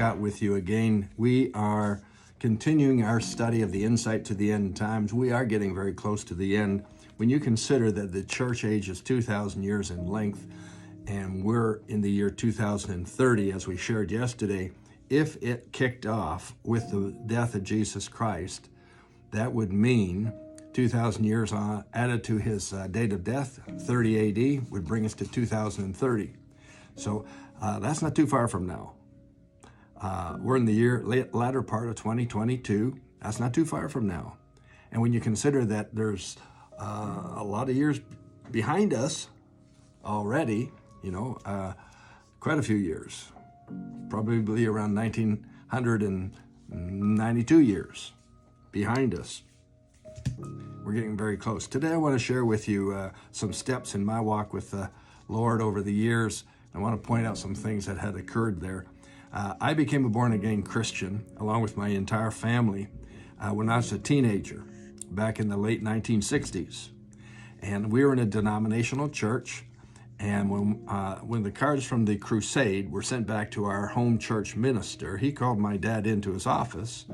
Scott with you again. We are continuing our study of the insight to the end times. We are getting very close to the end. When you consider that the church age is 2,000 years in length, and we're in the year 2030, as we shared yesterday, if it kicked off with the death of Jesus Christ, that would mean 2,000 years added to his date of death, 30 AD, would bring us to 2030. So that's not too far from now. We're in the latter part of 2022. That's not too far from now. And when you consider that there's a lot of years behind us already, quite a few years, probably around 1992 years behind us. We're getting very close. Today I want to share with you some steps in my walk with the Lord over the years. I want to point out some things that had occurred there. I became a born-again Christian along with my entire family when I was a teenager back in the late 1960s. And we were in a denominational church. And when the cards from the crusade were sent back to our home church minister, he called my dad into his office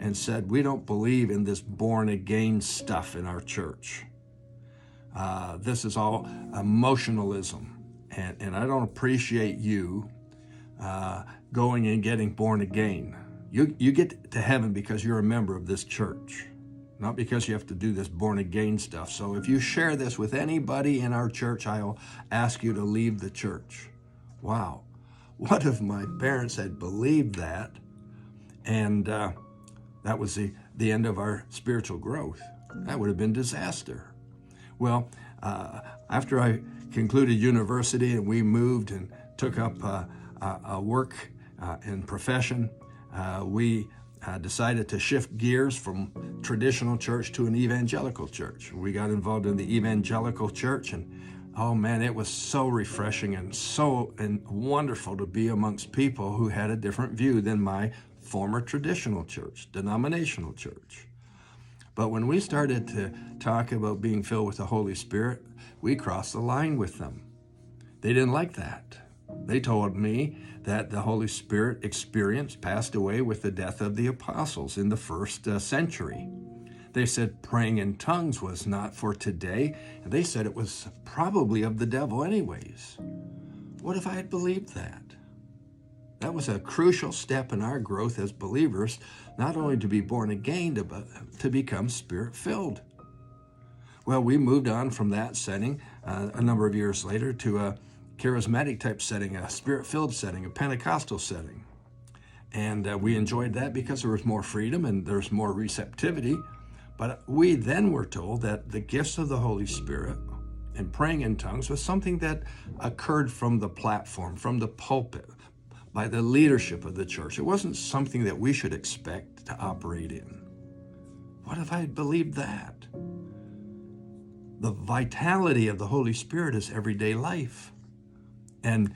and said, "We don't believe in this born-again stuff in our church. This is all emotionalism, and I don't appreciate you going and getting born again. You get to heaven because you're a member of this church, not because you have to do this born-again stuff. So if you share this with anybody in our church, I'll ask you to leave the church." Wow. What if my parents had believed that, and that was the end of our spiritual growth? That would have been disaster. Well, after I concluded university and we moved and took up a work and profession, we decided to shift gears from traditional church to an evangelical church. We got involved in the evangelical church, and oh man, it was so refreshing and wonderful to be amongst people who had a different view than my former traditional church, denominational church. But when we started to talk about being filled with the Holy Spirit, we crossed the line with them. They didn't like that. They told me that the Holy Spirit experience passed away with the death of the apostles in the first century. They said praying in tongues was not for today, and they said it was probably of the devil anyways. What if I had believed that? That was a crucial step in our growth as believers, not only to be born again, but to become Spirit-filled. Well, we moved on from that setting a number of years later to a charismatic type setting, a Spirit-filled setting, a Pentecostal setting. And we enjoyed that because there was more freedom and there's more receptivity. But we then were told that the gifts of the Holy Spirit and praying in tongues was something that occurred from the platform, from the pulpit, by the leadership of the church. It wasn't something that we should expect to operate in. What if I had believed that? The vitality of the Holy Spirit is everyday life. And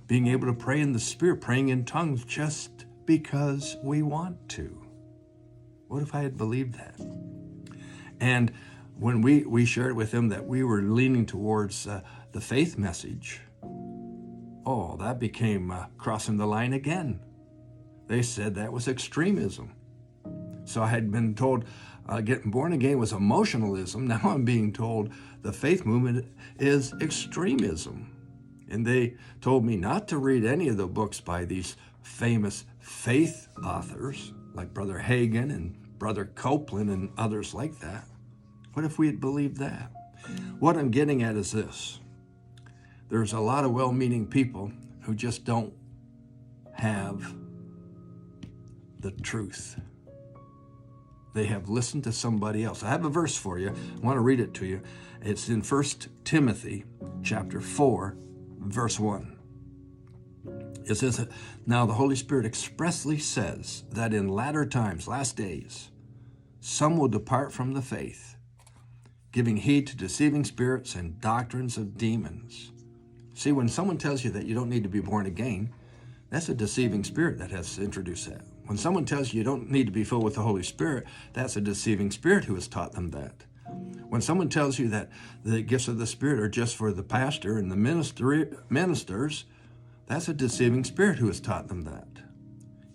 being able to pray in the Spirit, praying in tongues just because we want to. What if I had believed that? And when we shared with them that we were leaning towards the faith message, that became crossing the line again. They said that was extremism. So I had been told getting born again was emotionalism. Now I'm being told the faith movement is extremism. And they told me not to read any of the books by these famous faith authors like Brother Hagin and Brother Copeland and others like that. What if we had believed that? What I'm getting at is this. There's a lot of well-meaning people who just don't have the truth. They have listened to somebody else. I have a verse for you. I want to read it to you. It's in 1 Timothy chapter 4, verse 1. It says, "Now the Holy Spirit expressly says that in latter times, last days, some will depart from the faith, giving heed to deceiving spirits and doctrines of demons." See, when someone tells you that you don't need to be born again, that's a deceiving spirit that has introduced that. When someone tells you you don't need to be filled with the Holy Spirit, that's a deceiving spirit who has taught them that. When someone tells you that the gifts of the Spirit are just for the pastor and the ministers, that's a deceiving spirit who has taught them that.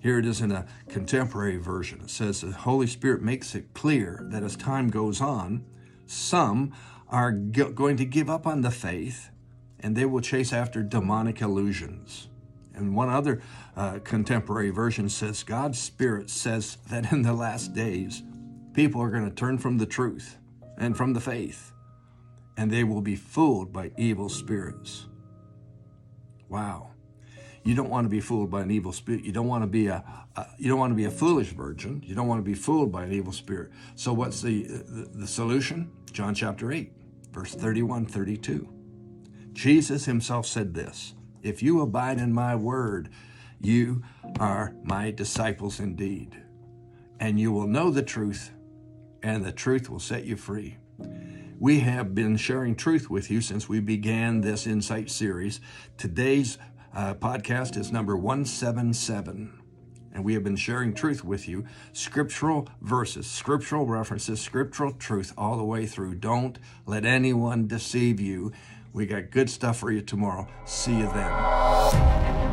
Here it is in a contemporary version. It says the Holy Spirit makes it clear that as time goes on, some are going to give up on the faith, and they will chase after demonic illusions. And one other contemporary version says God's Spirit says that in the last days, people are going to turn from the truth and from the faith, and they will be fooled by evil spirits. Wow. You don't want to be fooled by an evil spirit. You don't want to be a foolish virgin. You don't want to be fooled by an evil spirit. So what's the solution? John chapter 8, verse 31, 32. Jesus himself said this, "If you abide in my word, you are my disciples indeed, and you will know the truth, and the truth will set you free." We have been sharing truth with you since we began this Insight series. Today's podcast is number 177, and we have been sharing truth with you, scriptural verses, scriptural references, scriptural truth all the way through. Don't let anyone deceive you. We got good stuff for you tomorrow. See you then.